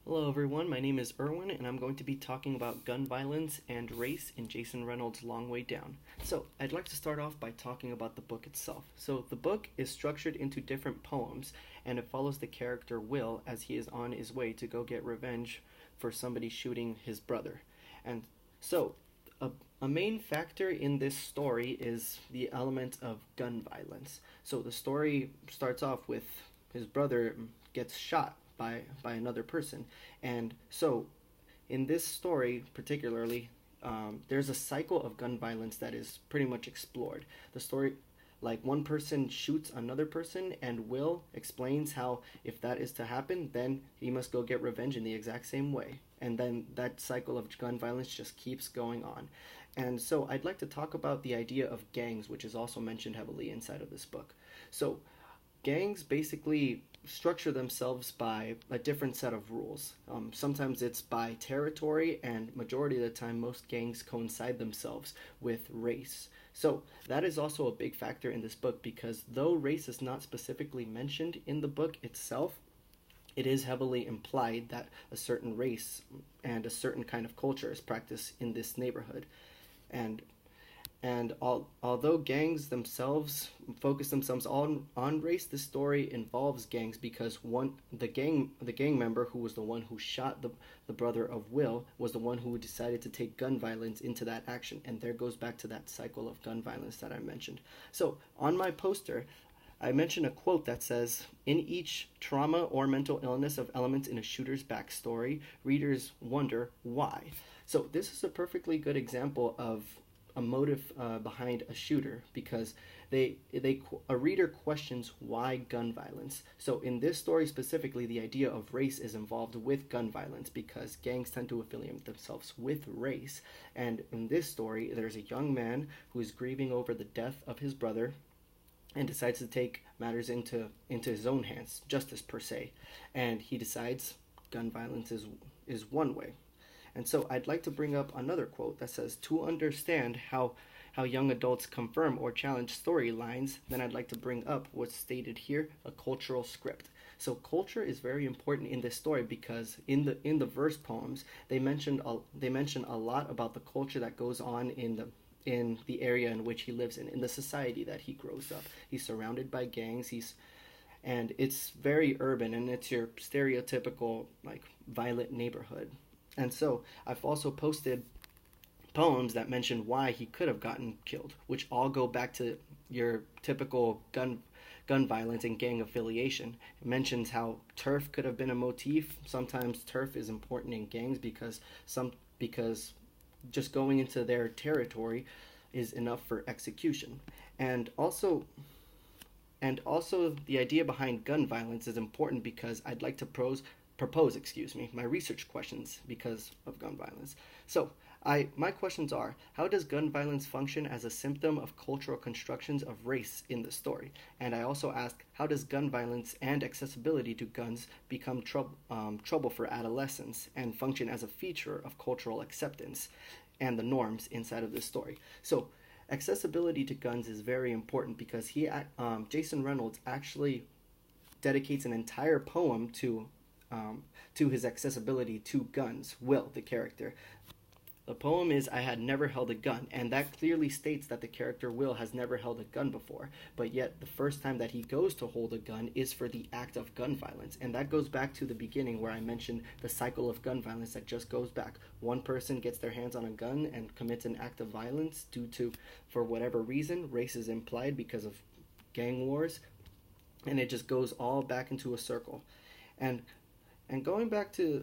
Hello, everyone. My name is Erwin, and I'm going to be talking about gun violence and race in Jason Reynolds' Long Way Down. So, I'd like to start off by talking about the book itself. So, the book is structured into different poems, and it follows the character Will as he is on his way to go get revenge for somebody shooting his brother. And so, a, a main factor in this story is the element of gun violence. So, the story starts off with his brother gets shot by another person. And so, in this story particularly, there's a cycle of gun violence that is pretty much explored. The story, like one person shoots another person, and Will explains how if that is to happen, then he must go get revenge in the exact same way. And then that cycle of gun violence just keeps going on. And so I'd like to talk about the idea of gangs, which is also mentioned heavily inside of this book. So gangs basically structure themselves by a different set of rules. Sometimes it's by territory, and majority of the time, most gangs coincide themselves with race. So that is also a big factor in this book because though race is not specifically mentioned in the book itself, it is heavily implied that a certain race and a certain kind of culture is practiced in this neighborhood. And although gangs themselves focus themselves on race, this story involves gangs because the gang member who was the one who shot the brother of Will was the one who decided to take gun violence into that action, and there goes back to that cycle of gun violence that I mentioned. So on my poster, I mentioned a quote that says, "In each trauma or mental illness of elements in a shooter's backstory, readers wonder why." So this is a perfectly good example of a motive behind a shooter because a reader questions why gun violence. So in this story specifically, the idea of race is involved with gun violence because gangs tend to affiliate themselves with race. And in this story, there's a young man who is grieving over the death of his brother and decides to take matters into his own hands, justice per se. And he decides gun violence is one way. And so I'd like to bring up another quote that says, "To understand how young adults confirm or challenge storylines, then I'd like to bring up what's stated here, a cultural script." So culture is very important in this story because in the verse poems they mention a lot about the culture that goes on in the area in which he lives in the society that he grows up. He's surrounded by gangs. And it's very urban, and it's your stereotypical like violent neighborhood. And so I've also posted poems that mention why he could have gotten killed, which all go back to your typical gun violence and gang affiliation. It mentions how turf could have been a motif. Sometimes turf is important in gangs because just going into their territory is enough for execution. And also the idea behind gun violence is important because I'd like to propose, my research questions because of gun violence. So, my questions are: how does gun violence function as a symptom of cultural constructions of race in the story? And I also ask, how does gun violence and accessibility to guns become trouble for adolescents and function as a feature of cultural acceptance and the norms inside of this story? So, accessibility to guns is very important because Jason Reynolds actually dedicates an entire poem to his accessibility to guns. Will, the character. The poem is "I had never held a gun," and that clearly states that the character Will has never held a gun before, but yet the first time that he goes to hold a gun is for the act of gun violence. And that goes back to the beginning where I mentioned the cycle of gun violence that just goes back. One person gets their hands on a gun and commits an act of violence due to, for whatever reason, race is implied because of gang wars, and it just goes all back into a circle. And going back to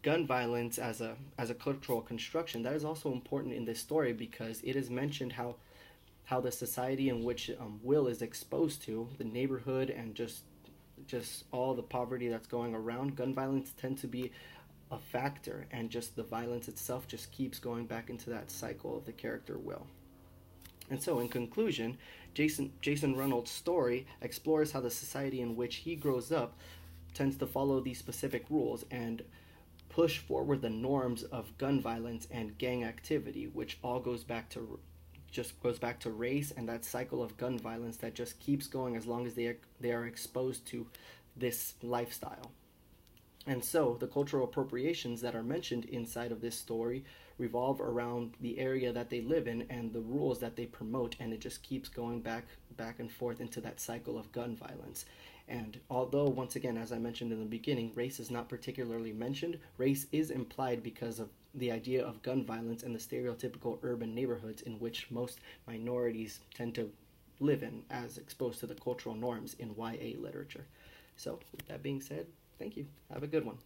gun violence as a cultural construction, that is also important in this story because it is mentioned how the society in which Will is exposed to, the neighborhood, and just all the poverty that's going around, gun violence tends to be a factor, and just the violence itself just keeps going back into that cycle of the character Will. And so, in conclusion, Jason Reynolds' story explores how the society in which he grows up tends to follow these specific rules and push forward the norms of gun violence and gang activity, which all goes back to race and that cycle of gun violence that just keeps going as long as they are exposed to this lifestyle. And so the cultural appropriations that are mentioned inside of this story revolve around the area that they live in and the rules that they promote, and it just keeps going back and forth into that cycle of gun violence. And although, once again, as I mentioned in the beginning, race is not particularly mentioned, race is implied because of the idea of gun violence and the stereotypical urban neighborhoods in which most minorities tend to live in, as exposed to the cultural norms in YA literature. So, with that being said, thank you. Have a good one.